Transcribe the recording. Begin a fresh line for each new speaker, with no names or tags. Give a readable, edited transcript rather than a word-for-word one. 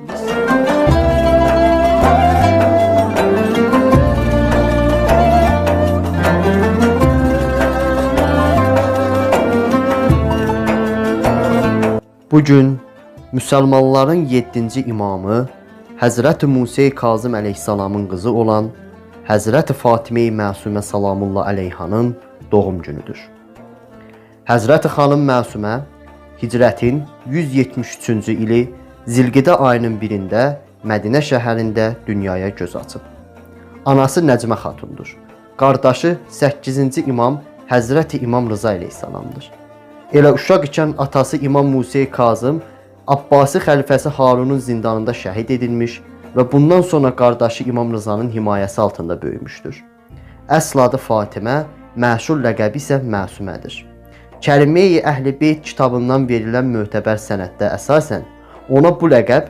edirsiniz. Bugün müsəlmanların 7-ci imamı Həzrəti Musa Kazım əleyhissalamın qızı olan Həzrəti Fatimə-i Məsumə salamullah əleyhanın doğum günüdür. Həzrəti xanım Məsumə hicrətin 173-cü ili Zilqidə ayının 1-də Mədinə şəhərində dünyaya göz açıb. Anası Nəcmə xatundur. Qardaşı 8-ci imam Həzrəti İmam Rıza əleyhissalamdır. Elə uşaq ikən atası İmam Musa Kazım Abbasi xəlifəsi Harunun zindanında şəhid edilmiş və bundan sonra qardaşı İmam Rızanın himayəsi altında böyümüşdür. Əsl adı Fatimə, məşhur ləqəbi isə Məsumədir. Kəlime-i Əhl-i Beyt kitabından verilən mötəbər sənəddə əsasən ona bu ləqəb